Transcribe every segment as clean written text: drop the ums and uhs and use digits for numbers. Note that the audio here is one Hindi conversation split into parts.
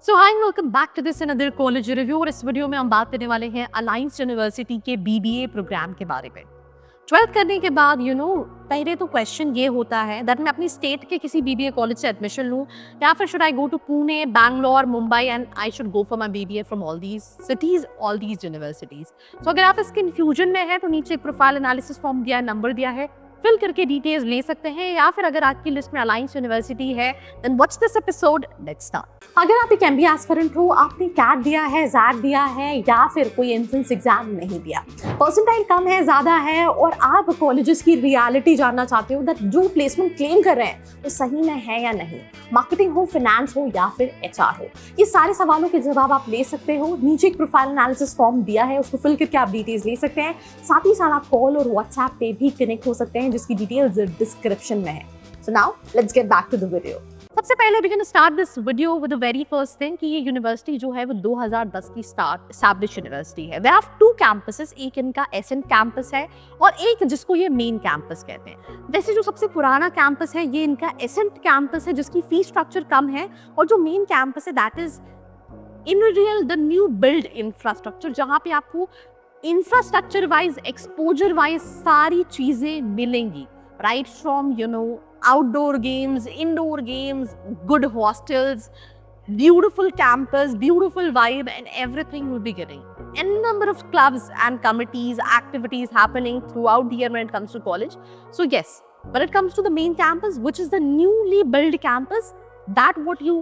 So hi and welcome back to this another college review. और इस वीडियो में हम बात करने वाले हैं अलायंस यूनिवर्सिटी के बीबीए प्रोग्राम के बारे में। 12th करने के बाद पहले तो क्वेश्चन ये होता है दैट मैं अपनी स्टेट के किसी बीबीए कॉलेज से एडमिशन लूँ या फिर should I go to Pune, Bangalore, Mumbai and I should go for my BBA from all these cities, all these universities. So अगर आप इस कंफ्यूजन में है तो नीचे एक प्रोफाइल एनालिसिस फॉर्म दिया है, नंबर दिया है, फिल करके डिटेल्स ले सकते हैं। या फिर अगर आपकी लिस्ट में अलायंस यूनिवर्सिटी है then watch this episode, let's start. अगर आप एक एमबीए एस्पिरेंट हो, आपने कैट दिया है, जैट दिया है या फिर कोई एंट्रेंस एग्जाम नहीं दिया, परसेंटाइल कम है, ज्यादा है और आप कॉलेजेस की रियलिटी जानना चाहते हो दैट जो प्लेसमेंट क्लेम कर रहे हैं वो सही में है या नहीं, मार्केटिंग हो, फाइनेंस हो या फिर एचआर हो, ये सारे सवालों के जवाब आप ले सकते हो। नीचे एक प्रोफाइल एनालिसिस फॉर्म दिया है, उसको फिल करके आप डिटेल्स ले सकते हैं। साथ ही साथ आप कॉल और व्हाट्सएप पे भी कनेक्ट हो सकते हैं जिसकी डिटेल्स डिस्क्रिप्शन में है। So now let's get back to the video. सबसे पहले we can start this video with the very first thing कि ये यूनिवर्सिटी जो है वो 2010 की स्टार्ट एस्टैब्लिश यूनिवर्सिटी है। वे हैव 2 कैंपसेस, एक इनका एसेंट कैंपस है और एक जिसको ये मेन कैंपस कहते हैं। वैसे जो सबसे पुराना कैंपस है ये इनका एसेंट कैंपस है जिसकी फीस स्ट्रक्चर कम है, और जो मेन कैंपस है that is in real the new build infrastructure, जहाँ पे आपको इंफ्रास्ट्रक्चर वाइज, एक्सपोजर वाइज सारी चीजें मिलेंगी, right from outdoor games, indoor games, good hostels, beautiful campus, beautiful vibe, and everything will be getting n number of clubs and committees, activities happening throughout the year when it comes to college. So yes, when it comes to the main campus, which is the newly built campus, that what you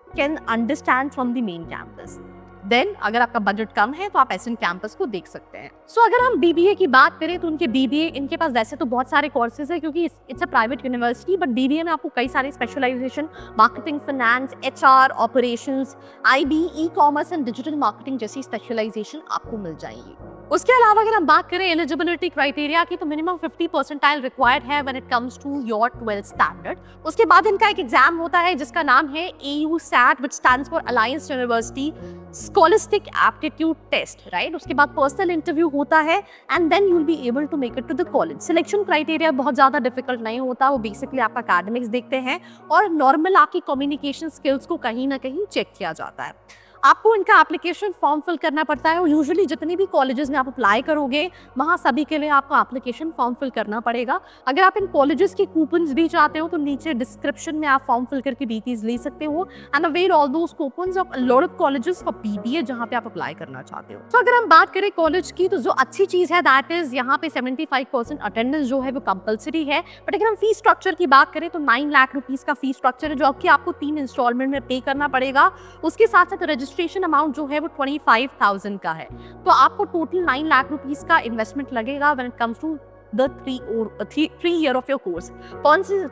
can understand from the main campus. Then अगर आपका बजट कम है तो आप एसेंट कैंपस को देख सकते हैं। सो अगर हम बीबीए की बात करें तो उनके बीबीए, इनके पास वैसे तो बहुत सारे कोर्सेज है क्योंकि it's a private university, but BBA में आपको कई सारे specialisation, marketing, finance, HR, operations, IB, e commerce and digital marketing जैसी स्पेशलाइजेशन आपको मिल जाएंगी। उसके अलावा अगर हम बात करें एलिजिबिलिटी क्राइटेरिया की तो मिनिमम 50 परसेंटाइल रिक्वायर्ड है when it comes to your 12th standard. उसके बाद इनका एक एग्जाम होता है जिसका नाम है AUSAT, which stands for Alliance University scholastic aptitude test, right. उसके बाद पर्सनल इंटरव्यू होता है and then you will be able to make it to the college. Selection criteria बहुत ज्यादा डिफिकल्ट नहीं होता, वो बेसिकली आपका एकेडमिक्स देखते हैं और नॉर्मल आपकी कम्युनिकेशन स्किल्स को कहीं ना कहीं चेक किया जाता है। आपको इनका एप्लीकेशन फॉर्म फिल करना पड़ता है और यूजुअली जितनी भी कॉलेजेस में आप अप्लाई करोगे वहाँ सभी के लिए आपको एप्लीकेशन फॉर्म फिल करना पड़ेगा। अगर आप इन कॉलेजेस के कूपन्स भी चाहते हो तो नीचे डिस्क्रिप्शन में आप फॉर्म फिल करके डिटेल्स ले सकते हो and avail all those coupons of a lot of colleges for BBA जहाँ पे आप अप्लाई करना चाहते हो। तो अगर हम बात करें कॉलेज की तो जो अच्छी चीज है दैट इज यहाँ पे 75% अटेंडेंस जो है वो कंपल्सरी है। बट अगर हम फीस स्ट्रक्चर की बात करें तो 9 लाख रुपीज का फीस स्ट्रक्चर है जो कि आपको 3 इंस्टॉलमेंट में पे करना पड़ेगा। उसके साथ साथ रजिस्ट्रेशन अमाउंट जो है वो 25,000 का है, तो आपको टोटल 9 लाख रुपीस का इन्वेस्टमेंट लगेगा when it comes to the 3 year of your course.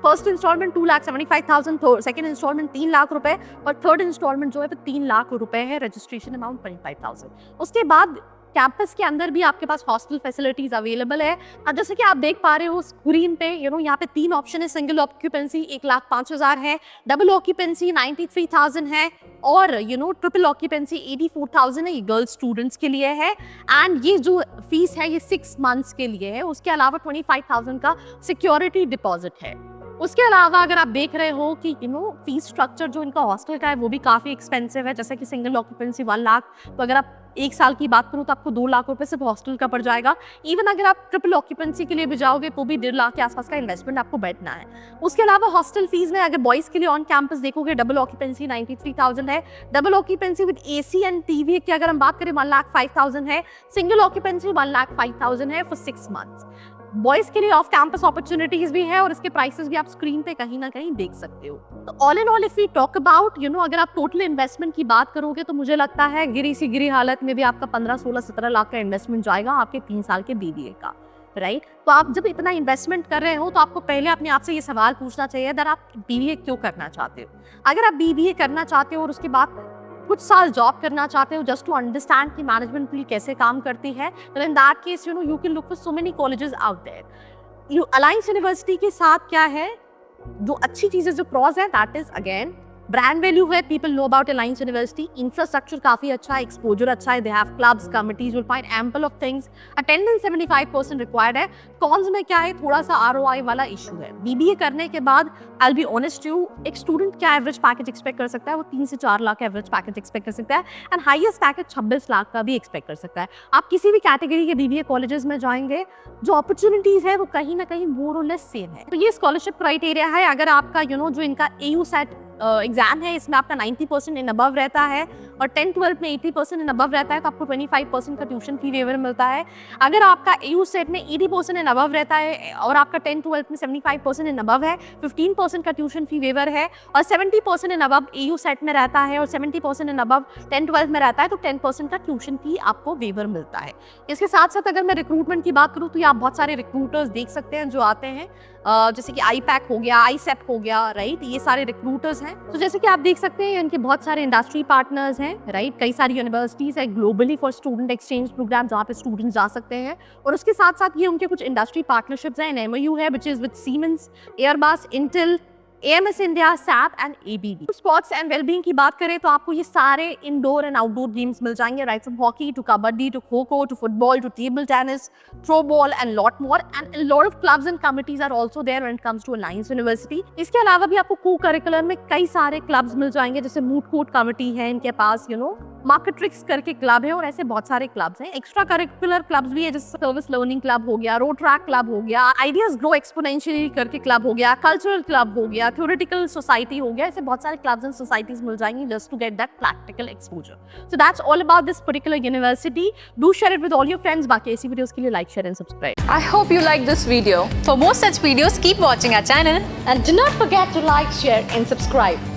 First instalment 2,75,000, second instalment 3 lakh रुपए और थर्ड इंस्टॉलमेंट जो है वो 3 लाख रुपए है। Registration amount 25,000। उसके बाद कैंपस के अंदर भी आपके पास हॉस्टल फैसिलिटीज अवेलेबल है। जैसे कि आप देख पा रहे हो स्क्रीन पे, यहाँ पे 3 ऑप्शन है। सिंगल ऑक्यूपेंसी 1,05,000 है, डबल ऑक्यूपेंसी 93,000 है और ट्रिपल ऑक्यूपेंसी 84,000 है। ये गर्ल्स स्टूडेंट्स के लिए है एंड ये जो फीस है ये 6 मंथ्स के लिए है। उसके अलावा 25,000 का सिक्योरिटी डिपॉजिट है। उसके अलावा अगर आप देख रहे हो कि फीस स्ट्रक्चर जो इनका हॉस्टल का है वो भी काफ़ी एक्सपेंसिव है। जैसे कि सिंगल ऑक्यूपेंसी 1 लाख, तो अगर आप 1 साल की बात करूँ तो आपको 2 लाख रुपए सिर्फ हॉस्टल का पड़ जाएगा। इवन अगर आप ट्रिपल ऑक्यूपेंसी के लिए भी जाओगे तो भी 1.5 लाख के आसपास का इन्वेस्टमेंट आपको बैठना है। उसके अलावा हॉस्टल फीस में अगर बॉयज़ के लिए ऑन कैंपस देखोगे डबल ऑक्यूपेंसी 93,000 है, double occupancy with AC and TV की अगर हम बात करें 1,05,000 है, सिंगल ऑक्यूपेंसी 1,05,000 है फॉर 6 मंथ्स। बॉयज के लिए ऑफ कैंपस अपॉर्चुनिटीज भी है और इसके प्राइसेस भी आप स्क्रीन पे कहीं ना कहीं देख सकते हो। तो all in all if we talk about अगर आप टोटल इन्वेस्टमेंट की बात करोगे तो मुझे लगता है गिरी सी गिरी हालत में भी आपका 15, 16, 17 लाख का इन्वेस्टमेंट जाएगा आपके 3 साल के बीबीए का, राइट। तो आप जब इतना इन्वेस्टमेंट कर रहे हो तो आपको पहले अपने आप से ये सवाल पूछना चाहिए दैट आप बीबीए क्यों करना चाहते हो। अगर आप बीबीए करना चाहते हो और उसके बाद कुछ साल जॉब करना चाहते हो जस्ट टू अंडरस्टैंड कि मैनेजमेंट पूरी कैसे काम करती है, तो in that case you can look for so many colleges out there. Alliance University के साथ क्या है, जो अच्छी चीजें, जो प्रॉज है that is again brand value है, people know about alliance university, infrastructure काफी अच्छा है, एक्सपोजर अच्छा है, they have clubs, committees, will find ample of things, attendance 75% required है। कॉन्स में क्या है, थोड़ा सा ROI वाला इशू है। BBA करने के बाद I will be honest you, एक स्टूडेंट क्या एवरेज पैकेज एक्सपेक्ट कर सकता है, वो 3 से 4 लाख एवरेज पैकेज एक्सपेक्ट कर सकता है, एंड हाईएस्ट पैकेज 26 लाख का भी एक्सपेक्ट कर सकता है। आप किसी भी कैटेगरी के BBA कॉलेजेस में जाएंगे, जो अपॉर्चुनिटीज है वो कहीं ना कहीं मोर और लेस सेम है। तो ये स्कॉलरशिप क्राइटेरिया है। अगर आपका जो इनका AU सेट एग्जाम है, इसमें आपका 90% इन अबव रहता है और 10-12 में 80% इन अबव रहता है, तो आपको 25% का ट्यूशन फी वेवर मिलता है। अगर आपका AU सेट में 80% इन अबव रहता है और आपका 10-12 में 75% इन अबव है, 15% का ट्यूशन फी वेवर है, और 70% इन अबव AU सेट में रहता है और 70% इन अबव 10-12 में रहता है, तो 10% का ट्यूशन फी आपको वेवर मिलता है। इसके साथ साथ अगर मैं रिक्रूटमेंट की बात करूँ तो ये आप बहुत सारे रिक्रूटर्स देख सकते हैं जो आते हैं, जैसे कि IPAC हो गया, ISEP हो गया, राइट, ये सारे रिक्रूटर्स हैं। तो जैसे कि आप देख सकते हैं इनके बहुत सारे इंडस्ट्री पार्टनर्स हैं, राइट, कई सारी यूनिवर्सिटीज़ है globally for student exchange programme जहाँ पे स्टूडेंट्स जा सकते हैं, और उसके साथ साथ ये उनके कुछ इंडस्ट्री पार्टनरशिप्स हैं। MOU है which is with Siemens, Airbus, Intel, AMS India, SAP and ABB। Sports and wellbeing की बात करें तो आपको ये सारे इंडोर एंड आउटडोर गेम्स मिल जाएंगे, right from hockey to kabaddi to kho kho to football to table tennis, throw ball and lot more, and a lot of clubs and committees are also there when it comes to Alliance University। इसके अलावा भी आपको को करिकुलर में कई सारे क्लब्स मिल जाएंगे, जैसे मूट कोर्ट कमिटी है इनके पास, मार्केट ट्रिक्स करके क्लब है, और ऐसे बहुत सारे क्लब्स हैं। एक्स्ट्रा करिकुलर क्लब्स भी है, जैसे सर्विस लर्निंग क्लब हो गया, रोड ट्रैक क्लब हो गया, आइडियाज ग्रो एक्सपोनेंशियली करके क्लब हो गया, कल्चरल क्लब हो गया, थ्योरेटिकल सोसाइटी हो गया, ऐसे बहुत सारे क्लब्स एंड सोसाइटीज मिल जाएंगी just to get that practical exposure. So that's all about this particular university. Do share it with all your friends. बाकी ऐसी वीडियोस के लिए like, share and subscribe. I hope you like this video. For more such videos, keep watching our channel And do not forget to like, share and subscribe.